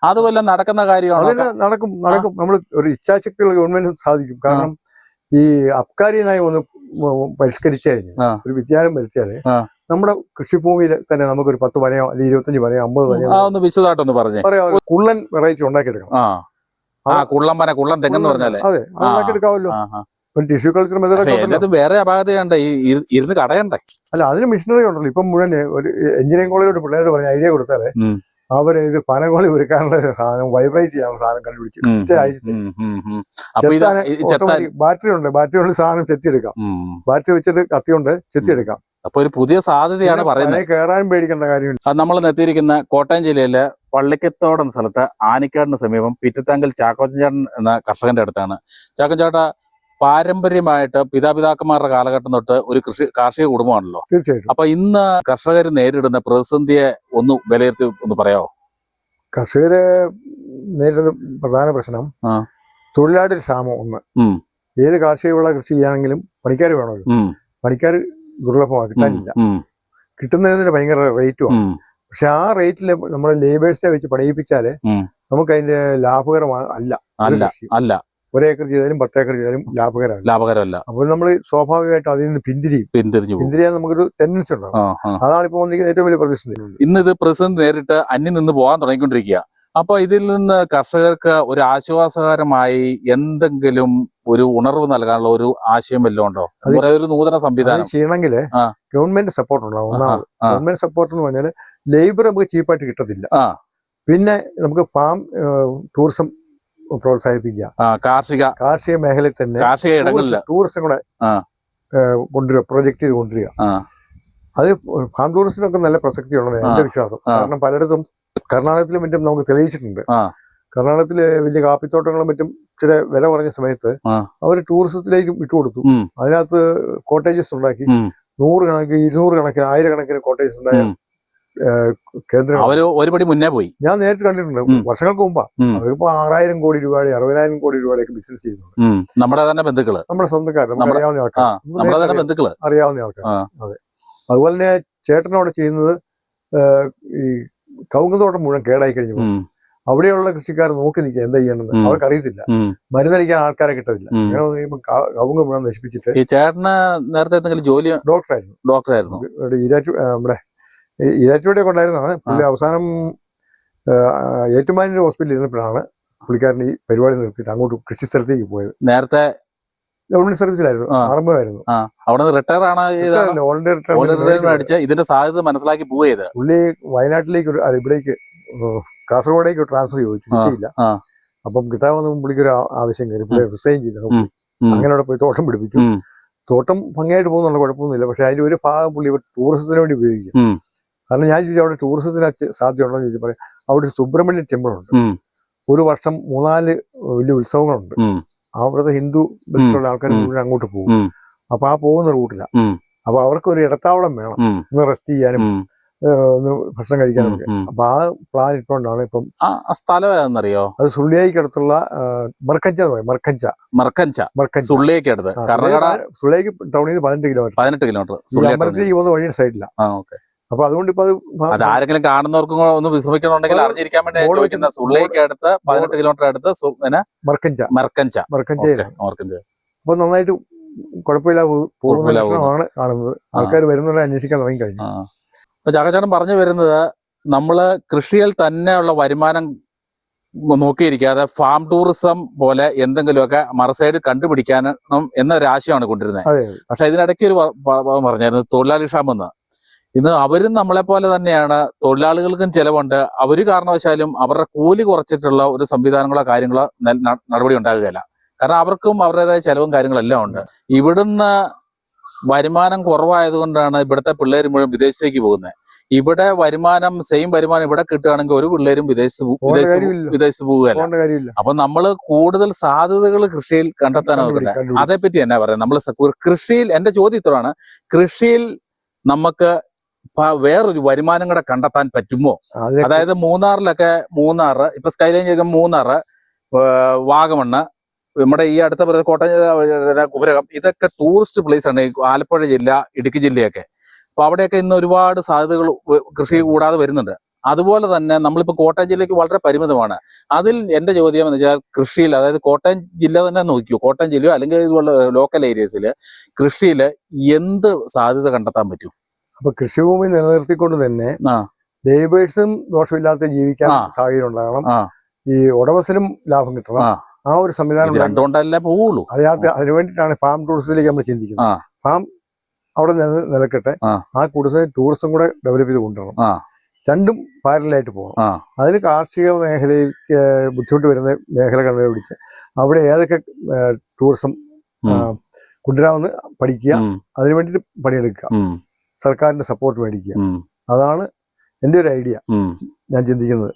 അതുപോലെ നടക്കുന്ന കാര്യമാണ്. നടക്കും. നമ്മൾ ഒരു ഇച്ഛാശക്തിയുള്ള ഗവൺമെന്റ് സാധിക്കും. കാരണം ഈ അബ്കാരി നയം ഒന്ന് പരിഷ്കരിച്ചു കഴിഞ്ഞാൽ, ഒരു വ്യത്യാസം വരുത്തിയാല് നമ്മുടെ കൃഷിഭൂമിയിൽ തന്നെ നമുക്കൊരു 10 വനയോ അല്ലെങ്കിൽ 25 വനയോ 50 വനയോ വിശദമായിട്ടൊന്ന് പറഞ്ഞു പറയാം. കുള്ളൻ വെറൈറ്റി ഉണ്ടാക്കിയെടുക്കണം. കുള്ളം തെങ്ങെന്ന് പറഞ്ഞാലേ അതെ, ഉണ്ടാക്കിയെടുക്കാമല്ലോ. ടിഷ്യൂ കൾച്ചർ മെത്തേഡ് വേറെ അപാകതയുണ്ട്, ഇരുന്ന് കടയണ്ടേ? അല്ല, അതിന് മെഷീനറി ഉണ്ടല്ലോ. ഇപ്പം മുഴുവൻ ഒരു എഞ്ചിനീയറിംഗ് കോളേജിലോട്ട് പിള്ളേർ പറഞ്ഞ ഐഡിയ കൊടുത്താലേ അവര് ഇത് പനകോളി ഒരുക്കാനുള്ള സാധനം, വൈബ്രേറ്റ് ചെയ്യാനുള്ള സാധനം കണ്ടുപിടിച്ചു. ബാറ്ററി ഉണ്ട്, ബാറ്ററി കൊണ്ട് സാധനം ചെത്തിയെടുക്കാം. ബാറ്ററി വെച്ചിട്ട് കത്തി കൊണ്ട് ചെത്തിയെടുക്കാം. അപ്പൊ ഒരു പുതിയ സാധ്യതയാണ് പറയുന്നത്. കയറാൻ പേടിക്കേണ്ട കാര്യമില്ല. അത് നമ്മൾ എത്തിയിരിക്കുന്ന കോട്ടയം ജില്ലയിലെ പള്ളിക്കത്തോട് എന്ന സ്ഥലത്ത് ആനിക്കാടിന് സമീപം പിറ്റത്താങ്കൽ ചാക്കോച്ചൻ എന്ന കർഷകന്റെ അടുത്താണ്. ചാക്കോൻ ചേട്ടാ, പാരമ്പര്യമായിട്ട് പിതാപിതാക്കന്മാരുടെ കാലഘട്ടം തൊട്ട് ഒരു കാർഷിക കുടുംബമാണല്ലോ. തീർച്ചയായിട്ടും. അപ്പൊ ഇന്ന് കർഷകർ നേരിടുന്ന പ്രതിസന്ധിയെ ഒന്ന് വിലയിരുത്തി ഒന്ന് പറയാമോ? കർഷകര് നേരിടുന്ന പ്രധാന പ്രശ്നം തൊഴിലാളി ക്ഷാമം. ഒന്ന്, ഏത് കാർഷിക വിള കൃഷി ചെയ്യാണെങ്കിലും പണിക്കാർ വേണമല്ലോ. പണിക്കാർ ദുർലഭമാണ്, കിട്ടാനില്ല. കിട്ടുന്നതിന് ഭയങ്കര റേറ്റുമാണ്. പക്ഷെ ആ റേറ്റിൽ നമ്മൾ ലേബേഴ്സിനെ വെച്ച് പണിയിപ്പിച്ചാല് നമുക്ക് അതിന്റെ ലാഭകരമാണ് അല്ല. 1 ഏക്കർ ചെയ്താലും 10 ഏക്കർ ചെയ്താലും ലാഭകരമല്ല. അപ്പോൾ നമ്മൾ സ്വാഭാവികമായിട്ട് അതിൽ നിന്ന് പിന്തിരിയാൻ നമുക്കൊരു ടെൻഡൻസി ഉണ്ടാവും. അതാണ് ഇപ്പോൾ വന്നിരിക്കുന്ന ഏറ്റവും വലിയ പ്രതിസന്ധി. ഇന്ന് ഇത് പ്രതിസന്ധി നേരിട്ട് അന്യം നിന്ന് പോകാൻ തുടങ്ങിക്കൊണ്ടിരിക്കുക. അപ്പൊ ഇതിൽ നിന്ന് കർഷകർക്ക് ഒരു ആശ്വാസകരമായി എന്തെങ്കിലും ഒരു ഉണർവ് നൽകാനുള്ള ഒരു ആശയം വല്ലതും ഉണ്ടോ? ഒരു നൂതന സംവിധാനം ചെയ്യണമെങ്കിൽ ഗവൺമെന്റ് സപ്പോർട്ട് ഉണ്ടാവും. ഒന്നാമത് ഗവൺമെന്റ് സപ്പോർട്ട് എന്ന് പറഞ്ഞാൽ ലേബർ നമുക്ക് ചീപ്പായിട്ട് കിട്ടത്തില്ല. പിന്നെ നമുക്ക് ഫാം ടൂറിസം പ്രോത്സാഹിപ്പിക്കുക. കാർഷിക മേഖലയിൽ തന്നെ ടൂറിസം കൂടെ കൊണ്ടുവരിക, പ്രൊജക്ട് ചെയ്ത് കൊണ്ടുവരിക. അത് ഫാം ടൂറിസത്തിനൊക്കെ നല്ല പ്രസക്തിയുള്ളത് എന്റെ വിശ്വാസം. കാരണം പലയിടത്തും കർണാടകത്തിലും മറ്റും നമുക്ക് തെളിയിച്ചിട്ടുണ്ട്. കർണാടകത്തില് വലിയ കാപ്പിത്തോട്ടങ്ങളും മറ്റും ചില വില കുറഞ്ഞ സമയത്ത് അവർ ടൂറിസത്തിലേക്ക് വിട്ടുകൊടുത്തു. അതിനകത്ത് കോട്ടേജസ് ഉണ്ടാക്കി 100 കണക്കിന് 200 കണക്കിന് 1000 കണക്കിന് കോട്ടേജസ് ഉണ്ടായ കേന്ദ്രം ഒരുപടി മുന്നേ പോയി. ഞാൻ നേരിട്ട് കണ്ടിട്ടുണ്ട്. വർഷങ്ങൾക്ക് മുമ്പാ. അവരിപ്പോ 6000 കോടി രൂപയുടെ 60000 കോടി രൂപയുടെയൊക്കെ ബിസിനസ് ചെയ്യുന്നുണ്ട്. നമ്മുടെ തന്നെ ബന്ധുക്കള്, നമ്മുടെ സ്വന്തക്കാർ, നമുക്ക് അറിയാവുന്ന ആൾക്കാർ, അറിയാവുന്ന ആൾക്കാർ. അതെ. അതുപോലെ തന്നെ ചേട്ടനോടെ ചെയ്യുന്നത് ഈ കവുങ്ങുതോട്ടം മുഴുവൻ കേടായി കഴിഞ്ഞു. അവിടെയുള്ള കൃഷിക്കാർ നോക്കി നിൽക്കുക എന്താ ചെയ്യണമെന്ന് അവർക്ക് അറിയത്തില്ല. മരുന്നടിക്കാൻ ആൾക്കാരെ കിട്ടത്തില്ല. അങ്ങനെ കവുങ്ങ് മുഴുവൻ നശിപ്പിച്ചിട്ട്. ചേട്ടന് നേരത്തെ എന്തെങ്കിലും ജോലി? ഡോക്ടറായിരുന്നു. നമ്മുടെ ഇരാറ്റുപേട്ട കൊണ്ടായിരുന്നാണ് പുള്ളി. അവസാനം ഏറ്റുമാനൂർ ഹോസ്പിറ്റലിൽ ഇരുന്നപ്പോഴാണ് പുള്ളിക്കാരൻ ഈ പരിപാടി നിർത്തിയിട്ട് അങ്ങോട്ട് കൃഷി സ്ഥലത്തേക്ക് പോയത്. നേരത്തെ ഗവൺമെന്റ് സർവീസിലായിരുന്നു, ആർമിയായിരുന്നു. അവിടെ റിട്ടയർ ആണ്, ഇതിന്റെ സാധ്യത മനസ്സിലാക്കി പോയത്. പുള്ളി വയനാട്ടിലേക്ക് ഇവിടേക്ക് കാസർഗോഡേക്ക് ട്രാൻസ്ഫർ ചോദിച്ചു, കിട്ടിയില്ല. അപ്പം കിട്ടാമെന്ന് പുള്ളിക്കൊരു ആവശ്യം കയറി. പുള്ളി റിസൈൻ ചെയ്തു. അങ്ങനെ അവിടെ പോയി തോട്ടം പിടിപ്പിച്ചു. തോട്ടം ഭംഗിയായിട്ട് പോകുന്നുള്ള കുഴപ്പമൊന്നുമില്ല. പക്ഷെ അതിന്റെ ഒരു ഭാഗം പുള്ളി ടൂറിസത്തിന് വേണ്ടി ഉപയോഗിക്കും. കാരണം ഞാൻ ചോദിച്ചു അവിടെ ടൂറിസത്തിന് സാധ്യത ഉണ്ടോ എന്ന് ചോദിച്ചു. പറയാം, അവിടെ സുബ്രഹ്മണ്യ ടെമ്പിൾ ഉണ്ട്. ഒരു വർഷം 3-4 വലിയ ഉത്സവങ്ങളുണ്ട്. അവിടുത്തെ ഹിന്ദു ബന്ധമുള്ള ആൾക്കാർ മുഴുവൻ അങ്ങോട്ട് പോകും. അപ്പൊ ആ പോകുന്ന റൂട്ടില്ല. അപ്പൊ അവർക്ക് ഒരു ഇടത്താവളം വേണം, ഒന്ന് റെസ്റ്റ് ചെയ്യാനും ഒന്ന് ഭക്ഷണം കഴിക്കാനൊക്കെ. അപ്പൊ ആ പ്ലാൻ ഇട്ടുകൊണ്ടാണ് ഇപ്പം. സ്ഥലം ഏതാണെന്നറിയോ? അത് സുള്ളിയായിക്കടുത്തുള്ള മർക്കഞ്ച എന്ന് പറയും. സുള്ളിയായിക്ക് ടൗണിൽ നിന്ന് 18 കിലോമീറ്റർ. അമ്പലത്തിലേക്ക് പോകുന്ന വഴിയുടെ സൈഡിലാണ്. അപ്പൊ അതുകൊണ്ട് ഇപ്പൊ അത് ആരെങ്കിലും കാണുന്നവർക്കും ഒന്ന് വിശ്രമിക്കണമെങ്കിൽ അറിഞ്ഞിരിക്കാൻ വേണ്ടി ചോദിക്കുന്ന. സുള്ളിക്ക് അടുത്ത് 18 കിലോമീറ്റർ അടുത്ത് മർക്കഞ്ച. അപ്പൊ നന്നായിട്ട് കുഴപ്പമില്ല പോകുന്ന ലക്ഷണമാണ് കാണുന്നത്. ആൾക്കാർ വരുന്നവരെ അന്വേഷിക്കാൻ തുടങ്ങി കഴിഞ്ഞു. അപ്പൊ ചാക്കച്ചേട്ടൻ പറഞ്ഞു വരുന്നത്, നമ്മള് കൃഷിയിൽ തന്നെയുള്ള വരുമാനം നോക്കിയിരിക്കാതെ ഫാം ടൂറിസം പോലെ എന്തെങ്കിലുമൊക്കെ മറുസൈഡ് കണ്ടുപിടിക്കാനും എന്നൊരു ആശയമാണ് കൊണ്ടിരുന്നത്. പക്ഷെ ഇതിനിടയ്ക്ക് ഒരു പറഞ്ഞായിരുന്നു തൊഴിലാളി ക്ഷാമെന്ന്. ഇന്ന് അവരും നമ്മളെ പോലെ തന്നെയാണ്. തൊഴിലാളികൾക്കും ചെലവുണ്ട്. ഒരു കാരണവശാലും അവരുടെ കൂലി കുറച്ചിട്ടുള്ള ഒരു സംവിധാനങ്ങളോ കാര്യങ്ങളോ നടപടി ഉണ്ടാകുകയില്ല. കാരണം അവർക്കും അവരുടേതായ ചെലവും കാര്യങ്ങളെല്ലാം ഉണ്ട്. ഇവിടുന്ന് വരുമാനം കുറവായതുകൊണ്ടാണ് ഇവിടുത്തെ പിള്ളേർ മുഴുവൻ വിദേശത്തേക്ക് പോകുന്നത്. ഇവിടെ സെയിം വരുമാനം ഇവിടെ കിട്ടുകയാണെങ്കിൽ ഒരു പിള്ളേരും വിദേശത്ത് പോവുകയല്ല. അപ്പൊ നമ്മള് കൂടുതൽ സാധ്യതകൾ കൃഷിയിൽ കണ്ടെത്താനാണ് നോക്കുന്നത്. അതേപ്പറ്റി എന്നാ പറയാം? നമ്മള് കൃഷിയിൽ, എന്റെ ചോദ്യം ഇത്രയാണ്, കൃഷിയിൽ നമുക്ക് വേറൊരു വരുമാനം കൂടെ കണ്ടെത്താൻ പറ്റുമോ? അതായത് മൂന്നാർ ഇപ്പൊ സ്കൈലൈൻ ചെയ്യുന്ന മൂന്നാർ, വാഗമണ്ണ്, നമ്മുടെ ഈ അടുത്ത കോട്ടയം, കുമരകം, ഇതൊക്കെ ടൂറിസ്റ്റ് പ്ലേസ് ആണ്. ആലപ്പുഴ ജില്ല, ഇടുക്കി ജില്ലയൊക്കെ. അപ്പൊ അവിടെയൊക്കെ ഇന്ന് ഒരുപാട് സാധ്യതകൾ കൃഷി കൂടാതെ വരുന്നുണ്ട്. അതുപോലെ തന്നെ നമ്മളിപ്പോൾ കോട്ടയം ജില്ലയ്ക്ക് വളരെ പരിമിതമാണ്. അതിൽ എന്റെ ചോദ്യം എന്ന് വെച്ചാൽ കൃഷിയിൽ, അതായത് കോട്ടയം ജില്ല തന്നെ നോക്കിയോ, കോട്ടയം ജില്ലയോ അല്ലെങ്കിൽ ഇതുപോലെ ലോക്കൽ ഏരിയസിൽ കൃഷിയിൽ എന്ത് സാധ്യത കണ്ടെത്താൻ പറ്റും? അപ്പൊ കൃഷിഭൂമി നിലനിർത്തിക്കൊണ്ട് തന്നെ ലേബേഴ്സും ദോഷമില്ലാത്ത ജീവിക്കാൻ സാഹചര്യം ഉണ്ടാകണം. ഈ ഉടമസ്ഥനും ലാഭം കിട്ടണം. ആ ഒരു സംവിധാനം രണ്ടുകൊണ്ടല്ലേ പോവുള്ളൂ. അതിനകത്ത് അതിനുവേണ്ടിയിട്ടാണ് ഫാം ടൂറിസത്തിലേക്ക് നമ്മൾ ചിന്തിക്കുന്നത്. ഫാം അവിടെ നിലനിൽക്കട്ടെ, ആ ടൂറിസം കൂടെ ഡെവലപ്പ് ചെയ്ത് കൊണ്ടുവരണം. രണ്ടും പാരലായിട്ട് പോകണം. അതിന് കാർഷിക മേഖലയിൽ ബുദ്ധിമുട്ട് വരുന്ന മേഖല കണ്ടുപിടിച്ച് അവിടെ ഏതൊക്കെ ടൂറിസം കൊണ്ടുവരാമെന്ന് പഠിക്കുക, അതിനു വേണ്ടിയിട്ട് പണിയെടുക്കുക, സർക്കാരിന്റെ സപ്പോർട്ട് മേടിക്കുക. അതാണ് എൻ്റെ ഒരു ഐഡിയ, ഞാൻ ചിന്തിക്കുന്നത്.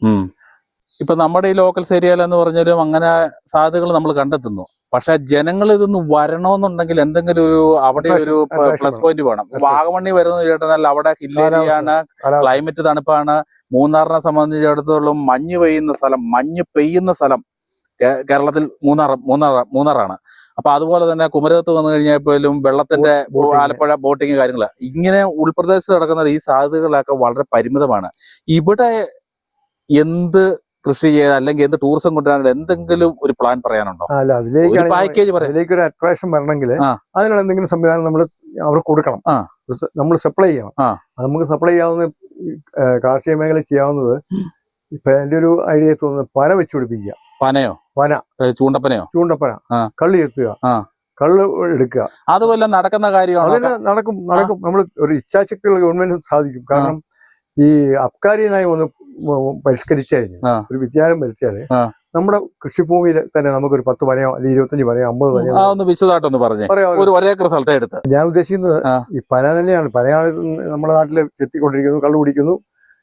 ഇപ്പൊ നമ്മുടെ ഈ ലോക്കൽസ് ഏരിയയിൽ എന്ന് പറഞ്ഞാലും അങ്ങനെ സാധ്യതകൾ നമ്മൾ കണ്ടെത്തുന്നു. പക്ഷെ ജനങ്ങൾ ഇതൊന്ന് വരണമെന്നുണ്ടെങ്കിൽ എന്തെങ്കിലും ഒരു അവിടെ ഒരു പ്ലസ് പോയിന്റ് വേണം. വാഗമണ്ണി വരുന്നത് കേട്ടാൽ അവിടെ ഹിൽ ഏരിയയാണ്, ക്ലൈമറ്റ് തണുപ്പാണ്. മൂന്നാറിനെ സംബന്ധിച്ചിടത്തോളം മഞ്ഞ് പെയ്യുന്ന സ്ഥലം കേരളത്തിൽ മൂന്നാറാണ്. അപ്പൊ അതുപോലെ തന്നെ കുമരകത്ത് വന്നു കഴിഞ്ഞപ്പോഴും വെള്ളത്തിന്റെ ആലപ്പുഴ ബോട്ടിങ് കാര്യങ്ങള്, ഇങ്ങനെ ഉൾപ്രദേശത്ത് നടക്കുന്ന ഈ സാധ്യതകളൊക്കെ വളരെ പരിമിതമാണ്. ഇവിടെ എന്ത് കൃഷി ചെയ്യാൻ അല്ലെങ്കിൽ എന്ത് ടൂറിസം കൊണ്ടുവരാൻ എന്തെങ്കിലും ഒരു പ്ലാൻ പറയാനുണ്ടോ? അല്ല, അതിലേക്ക് ഒരു അട്രാക്ഷൻ വരണമെങ്കിൽ അതിനുള്ള എന്തെങ്കിലും സംവിധാനം നമ്മൾ അവർക്ക് കൊടുക്കണം. നമ്മൾ സപ്ലൈ ചെയ്യണം. നമുക്ക് സപ്ലൈ ചെയ്യാവുന്ന കാർഷിക മേഖല ചെയ്യാവുന്നത് ഇപ്പൊ എന്റെ ഒരു ഐഡിയ തോന്നുന്നത് പന വെച്ച് പിടിപ്പിക്കുക. പന, ചൂണ്ടപ്പന, കള്ള് ചെത്തുക, കള്ള് എടുക്കുക. അതുപോലെ നടക്കുന്ന കാര്യമാണ്. നടക്കും. നമ്മൾ ഒരു ഇച്ഛാശക്തിയുള്ള ഗവൺമെന്റ് സാധിക്കും. കാരണം ഈ അബ്കാരി നയം ഒന്ന് പരിഷ്കരിച്ചു കഴിഞ്ഞു, ഒരു വ്യത്യാസം വരുത്തിയാല് നമ്മുടെ കൃഷിഭൂമിയിൽ തന്നെ നമുക്കൊരു 10 പനയോ അല്ലെങ്കിൽ 25 പനയോ 50 പനയോ വിശദമായിട്ടൊന്ന് പറയാം. ഞാൻ ഉദ്ദേശിക്കുന്നത് ഈ പന തന്നെയാണ്. പനയാണ് നമ്മുടെ നാട്ടിൽ ചെത്തിക്കൊണ്ടിരിക്കുന്നു. കള്ള് കുടിക്കുന്നു,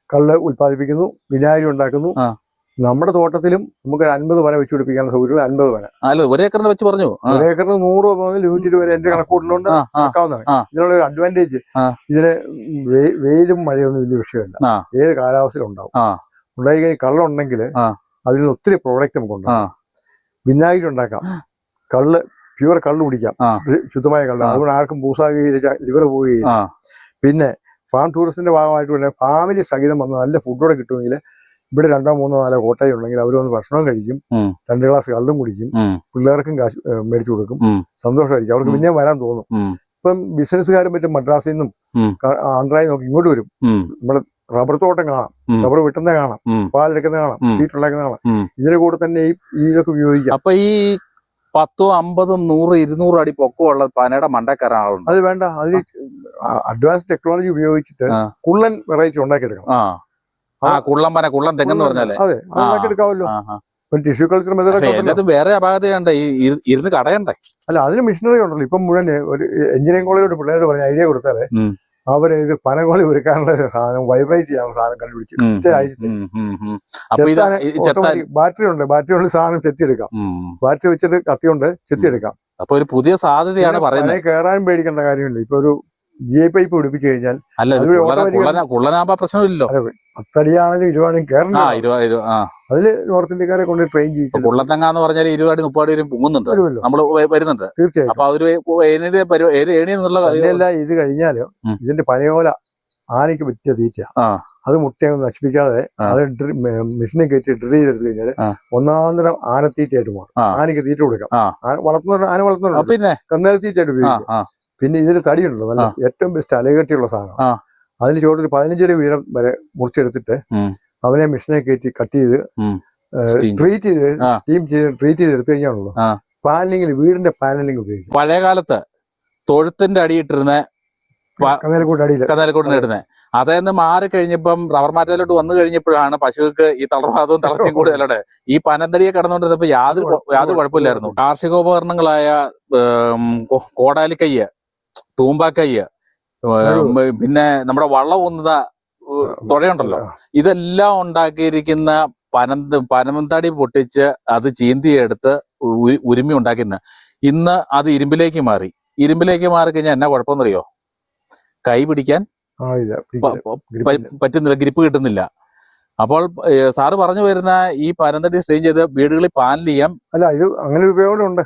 കള്ള് ഉത്പാദിപ്പിക്കുന്നു, വിനാഗിരി ഉണ്ടാക്കുന്നു. നമ്മുടെ തോട്ടത്തിലും നമുക്ക് 50 പന വെച്ച് പിടിപ്പിക്കാനുള്ള സൗകര്യം 50 പന. ഒരേക്കറിന് വെച്ച് പറഞ്ഞു. ഒരേക്കറിന് 100 മുതൽ 120 വരെ എന്റെ കണക്കൂട്ടിലുണ്ട് വെക്കാവുന്നതാണ്. ഇതിനുള്ള ഒരു അഡ്വാൻറ്റേജ്, ഇതിന് വെയിലും മഴയൊന്നും വലിയ വിഷയമല്ല, ഏത് കാലാവസ്ഥയിലും ഉണ്ടാവും. ഉണ്ടായി കഴിഞ്ഞാൽ കള്ളുണ്ടെങ്കിൽ അതിൽ നിന്ന് ഒത്തിരി പ്രോഡക്റ്റ് നമുക്ക് ഉണ്ടാക്കാം. വിനാഗിരി ഉണ്ടാക്കാം, പ്യുവർ കള്ള് കുടിക്കാം, ശുദ്ധമായ കള്ള്. അതുകൊണ്ട് ആർക്കും പൂസാകുകയില്ല, ലിവർ പോവുകയില്ല. പിന്നെ ഫാം ടൂറിസത്തിന്റെ ഭാഗമായിട്ട് തന്നെ ഫാമിലി സഹിതം വന്ന് നല്ല ഫുഡോടെ കിട്ടുമെങ്കിൽ ഇവിടെ 2, 3, 4 കോട്ടയം ഉണ്ടെങ്കിൽ അവരൊന്ന് ഭക്ഷണം കഴിക്കും, 2 ഗ്ലാസ് കള്ളും കുടിക്കും, പിള്ളേർക്കും കാശ് മേടിച്ചു കൊടുക്കും, സന്തോഷമായിരിക്കും. അവർക്ക് പിന്നെ വരാൻ തോന്നും. ഇപ്പം ബിസിനസ്സുകാരും മറ്റും മദ്രാസിൽ നിന്നും ആന്ധ്രയിൽ നോക്കി ഇങ്ങോട്ട് വരും. നമ്മുടെ റബ്ബർ തോട്ടം കാണാം, റബ്ബർ വെട്ടുന്ന കാണാം, പാലെടുക്കുന്ന കാണാം, തീറ്റുണ്ടാക്കുന്ന കാണാം. ഇതിന്റെ കൂടെ തന്നെ ഇതൊക്കെ ഉപയോഗിക്കാം. അപ്പൊ ഈ 10, 50, 100, 200 അടി പൊക്കമുള്ള പനയുടെ മണ്ടക്കയറാൻ ആളുണ്ട്. അത് വേണ്ട, അതിന് അഡ്വാൻസ് ടെക്നോളജി ഉപയോഗിച്ചിട്ട് കുള്ളൻ വെറൈറ്റി ഉണ്ടാക്കിയെടുക്കണം. കുള്ളം തെങ്ങെന്ന് പറഞ്ഞാലേ അതെ, ഉണ്ടാക്കിയെടുക്കാമല്ലോ. ടിഷ്യൂ കൾച്ചർ മെത്തേഡ് വേറെ അപാകതയുണ്ട്, ഇരുന്ന് കടയണ്ടേ? അല്ല, അതിന് മെഷീനറി ഉണ്ടല്ലോ. ഇപ്പം മുഴുവൻ ഒരു എഞ്ചിനീയറിംഗ് കോളേജോട് പിള്ളേർ പറഞ്ഞ ഐഡിയ കൊടുത്താലേ അവര് ഇത് പനകോളി ഒരുക്കാനുള്ള സാധനം, വൈബ്രേറ്റ് ചെയ്യാനുള്ള സാധനം കണ്ടുപിടിച്ചു. ബാറ്ററി ഉണ്ട്, ബാറ്ററി കൊണ്ട് സാധനം ചെത്തിയെടുക്കാം. ബാറ്ററി വെച്ചിട്ട് കത്തിയുണ്ട് ചെത്തിയെടുക്കാം. അപ്പൊ ഒരു പുതിയ സാധ്യതയാണ് പറയുന്നത്. കയറാനും പേടിക്കേണ്ട കാര്യമില്ല. ഇപ്പൊ ഒരു GI പൈപ്പ് പിടിപ്പിച്ചു കഴിഞ്ഞാൽ പ്രശ്നമില്ലല്ലോ. 10 അടിയാണെങ്കിലും 20 അടി കയറണം. അതില് നോർത്ത് ഇന്ത്യക്കാരെ കൊണ്ട് ട്രെയിൻ ചെയ്യിച്ചു. കുള്ളത്തെങ്ങ എന്ന് പറഞ്ഞാൽ 20 അടി 30 അടി പൊങ്ങുന്നുണ്ട്, നമ്മൾ വരുന്നുണ്ട്. തീർച്ചയായും. അപ്പൊ അതൊരു ഇത് കഴിഞ്ഞാല് ഇതിന്റെ പനയോല ആനയ്ക്ക് പറ്റിയ തീറ്റ, അത് മുട്ടയൊന്നും നശിപ്പിക്കാതെ അത് മെഷീനിൽ കയറ്റി ഡ്രിൽ ചെയ്തെടുത്തു കഴിഞ്ഞാല് ഒന്നാന്തരം ആനത്തീറ്റയായിട്ട് മാറും. ആനയ്ക്ക് തീറ്റ കൊടുക്കാം. ആന വളർത്തുന്നുണ്ട്, പിന്നെ കന്നേല തീറ്റയായിട്ട് ഉപയോഗിക്കാം. പിന്നെ ഇതിന്റെ തടിയുണ്ടല്ലോ, നല്ല ഏറ്റവും ബെസ്റ്റ് അലകട്ടിയുള്ള സാധനം. അതിന് ചോട്ടൊരു 15 അടി ഉയരം വരെ മുറിച്ചെടുത്തിട്ട് അവനെ മെഷീനെ കയറ്റി കട്ട് ചെയ്ത് ട്രീറ്റ് ചെയ്ത് സ്റ്റീം ചെയ്ത് ട്രീറ്റ് ചെയ്ത് എടുത്തു കഴിഞ്ഞാണല്ലോ പാനലിംഗിൽ, വീടിന്റെ പാനലിംഗ് ഉപയോഗിക്കും. പഴയ കാലത്ത് തൊഴുത്തിന്റെ അടിയിട്ടിരുന്ന കന്നേലക്കൂട്ടിനിടുന്നത് അതായത് മാറി കഴിഞ്ഞപ്പം റബ്ബർ മാറ്റയിലോട്ട് വന്നു കഴിഞ്ഞപ്പോഴാണ് പശുക്കൾക്ക് ഈ തളർവാദവും തളർച്ചയും കൂടുതലൂടെ ഈ പനന്തടിയെ കടന്നുകൊണ്ടിരുന്നപ്പോ യാതൊരു കുഴപ്പമില്ലായിരുന്നു. കാർഷികോപകരണങ്ങളായ കോടാലിക്കയ്യ്, തൂമ്പാക്കയ്യ്, പിന്നെ നമ്മുടെ വള്ളം ഊന്നുന്ന തുഴയുണ്ടല്ലോ, ഇതെല്ലാം ഉണ്ടാക്കിയിരിക്കുന്ന പനന്തടി പൊട്ടിച്ച് അത് ചീന്തിയെടുത്ത് ഉരുമി ഉണ്ടാക്കുന്ന ഇന്ന് അത് ഇരുമ്പിലേക്ക് മാറി കഴിഞ്ഞാൽ എന്നാ കുഴപ്പമെന്നറിയോ? കൈ പിടിക്കാൻ പറ്റുന്നില്ല, ഗ്രിപ്പ് കിട്ടുന്നില്ല. അപ്പോൾ സാറ് പറഞ്ഞു വരുന്ന ഈ പനന്തടി സ്ട്രെയിൻ ചെയ്ത് വീടുകളിൽ പാനൽ ചെയ്യാം. അല്ല, ഇത് അങ്ങനെ ഒരു ഉപയോഗം ഉണ്ട്.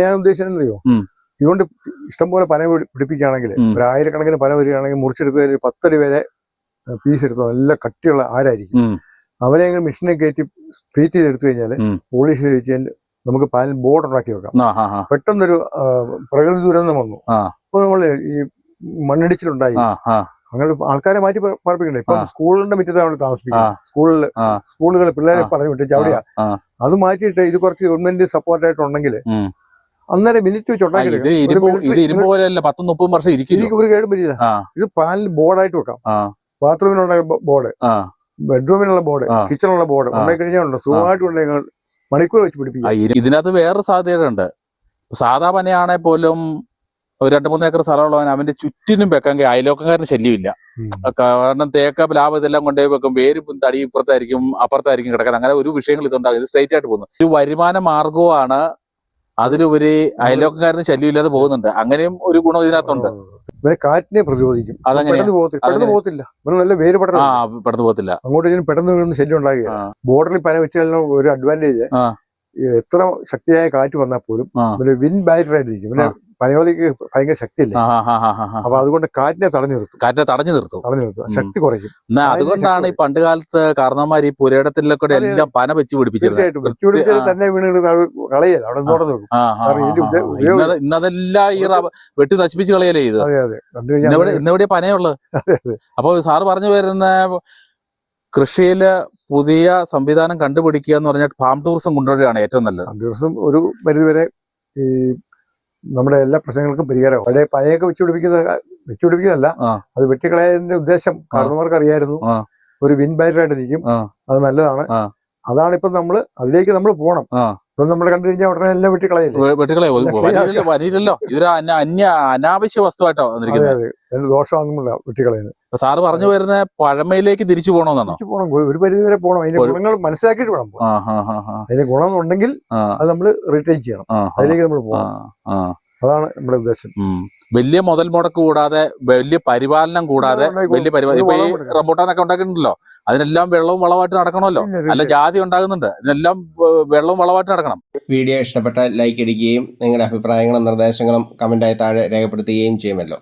ഞാൻ ഉദ്ദേശിച്ചോ, ഇതുകൊണ്ട് ഇഷ്ടംപോലെ പന പിടിപ്പിക്കുകയാണെങ്കിൽ ഒരു 1000 കണക്കിന് പന വരികയാണെങ്കിൽ മുറിച്ചെടുത്ത് 10 അടി വരെ പീസ് എടുത്തോ നല്ല കട്ടിയുള്ള ആരായിരിക്കും. അവരെ അങ്ങ് മെഷീനെ കയറ്റി ട്രീറ്റ് ചെയ്തെടുത്തു കഴിഞ്ഞാൽ പോളിഷ് ചെയ്ത് വെച്ചാൽ നമുക്ക് പാലിൽ ബോർഡ് ഉണ്ടാക്കി വെക്കാം. പെട്ടെന്നൊരു പ്രകൃതി ദുരന്തം വന്നു. അപ്പൊ നമ്മള് ഈ മണ്ണിടിച്ചിലുണ്ടായി, അങ്ങനെ ആൾക്കാരെ മാറ്റി പാർപ്പിക്കണ്ടേ. ഇപ്പൊ സ്കൂളിന്റെ മുറ്റത്താണ് താമസിപ്പിക്കുന്നത്. സ്കൂളുകൾ പിള്ളേരെ പറഞ്ഞു വിട്ടിച്ച് അവിടെയാ. അത് മാറ്റിയിട്ട് ഇത് കുറച്ച് ഗവൺമെന്റ് സപ്പോർട്ടായിട്ടുണ്ടെങ്കിൽ അന്നേരം മിനിറ്റ് വെച്ച് ഉണ്ടാക്കി ഒരു കേടും വരില്ല. ഇത് പാലിൽ ബോർഡായിട്ട് വെക്കാം. ബാത്റൂമിനുള്ള ബോർഡ്, ബെഡ്റൂമിനുള്ള ബോർഡ്, കിച്ചണുള്ള ബോർഡ് ഉണ്ടായി കഴിഞ്ഞാൽ സുഖമായിട്ട് ഉണ്ടെങ്കിൽ മണിക്കൂർ വെച്ച് പിടിപ്പിക്കും. ഇതിനകത്ത് വേറൊരു സാധ്യതയുണ്ട്. സാധാ പനയാണെ പോലും ഒരു 2-3 ഏക്കർ സ്ഥലമുള്ളവൻ അവന്റെ ചുറ്റിനും വെക്കാൻ അയലോക്കക്കാരന് ശല്യമില്ല. കാരണം തേക്ക പ്ലാവ് ഇതെല്ലാം കൊണ്ടുപോയി വെക്കും, വേര് തടി ഇപ്പുറത്തായിരിക്കും അപ്പുറത്തായിരിക്കും കിടക്കാൻ. അങ്ങനെ ഒരു വിഷയങ്ങൾ ഇതുണ്ടാകും. ഇത് സ്ട്രൈറ്റ് ആയിട്ട് പോകുന്നു. ഒരു വരുമാന മാർഗവുമാണ്, അതിലുപരി അയലോക്കക്കാരന് ശല്യമില്ലാതെ പോകുന്നുണ്ട്. അങ്ങനെയും ഒരു ഗുണം ഇതിനകത്തുണ്ട്. കാറ്റിനെ പ്രതിരോധിക്കും. പെട്ടെന്ന് പോകത്തില്ല. നല്ല വേര് പെട്ടെന്ന് പോകത്തില്ല. അങ്ങോട്ട് പെട്ടെന്ന് ശല്യം ഉണ്ടാകുക. ബോർഡറിൽ പന വെച്ചാൽ ഒരു അഡ്വാൻറ്റേജ്, എത്ര ശക്തിയായ കാറ്റ് വന്നാൽ പോലും വിൻ ബാരിയർ ആയിട്ടിരിക്കും. പിന്നെ പനയോലിക്ക് ഭയങ്കര ശക്തിയില്ല. അപ്പൊ അതുകൊണ്ട് കാറ്റിനെ തടഞ്ഞു നിർത്തും, ശക്തി കുറയ്ക്കും. അതുകൊണ്ടാണ് ഈ പണ്ട് കാലത്ത് കാരണവന്മാർ ഈ പുരയിടത്തിലൊക്കെ എല്ലാം പന വെച്ച് പിടിപ്പിച്ചത്. വെച്ചുപിടിപ്പിച്ചാൽ തന്നെ വീണ് കളയല്ല, അവിടെ നോടന്നു വെക്കും. ഇന്നതെല്ലാം ഈ വെട്ടി നശിപ്പിച്ച് കളയല്ലേ ഇത്. ഇന്നെവിടെ പനയുള്ളത്. അപ്പൊ സാറ് പറഞ്ഞു വരുന്ന കൃഷിയില് പുതിയ സംവിധാനം കണ്ടുപിടിക്കുക എന്ന് പറഞ്ഞാൽ ഫാം ടൂറിസം കൊണ്ടുവരികയാണ് ഏറ്റവും നല്ലത്. ഫാം ടൂറിസം ഒരു പരിധിവരെ ഈ നമ്മുടെ എല്ലാ പ്രശ്നങ്ങൾക്കും പരിഹാരമാവും. അവിടെ പനയൊക്കെ വെച്ചുപിടിപ്പിക്കുന്നതല്ല, അത് വെട്ടിക്കളയതിന്റെ ഉദ്ദേശം കാരണവർക്ക് അറിയായിരുന്നു. ഒരു വിൻ ബാരിയറായിട്ട് നിൽക്കും, അത് നല്ലതാണ്. അതാണ് ഇപ്പൊ അതിലേക്ക് നമ്മൾ പോകണം. ഇപ്പൊ നമ്മൾ കണ്ടു കഴിഞ്ഞാൽ ഉടനെ എല്ലാം വെട്ടിക്കളയോ. ഇതൊരു അനാവശ്യ വസ്തുവായിട്ടോ ദോഷമാകുന്നില്ല വെട്ടിക്കളയുന്നത്. സാറ് പറഞ്ഞു വരുന്ന പഴമയിലേക്ക് തിരിച്ചു പോകണമെന്നാണോ? ഒരു പരിധി വരെ പോകണം. അതിന്റെ ഗുണങ്ങൾ മനസ്സിലാക്കിയിട്ട് വേണം. അതിന്റെ ഗുണം ഉണ്ടെങ്കിൽ അത് നമ്മൾ റീറ്റെയിൻ ചെയ്യണം, അതിലേക്ക് നമ്മൾ പോകണം. അതാണ് നമ്മുടെ ഉദ്ദേശം. വലിയ മുതൽ മുടക്ക് കൂടാതെ, വലിയ പരിപാലനം കൂടാതെ, ഇപ്പൊ ഈ റംബൂട്ടാനൊക്കെ ഉണ്ടാക്കിയിട്ടുണ്ടല്ലോ, അതിനെല്ലാം വെള്ളവും വളമായിട്ട് നടക്കണമല്ലോ. അല്ല ജാതി ഉണ്ടാകുന്നുണ്ട്, ഇതിനെല്ലാം വെള്ളവും വളമായിട്ട് നടക്കണം. വീഡിയോ ഇഷ്ടപ്പെട്ടാൽ ലൈക്ക് അടിക്കുകയും നിങ്ങളുടെ അഭിപ്രായങ്ങളും നിർദ്ദേശങ്ങളും കമന്റായി താഴെ രേഖപ്പെടുത്തുകയും ചെയ്യുമല്ലോ.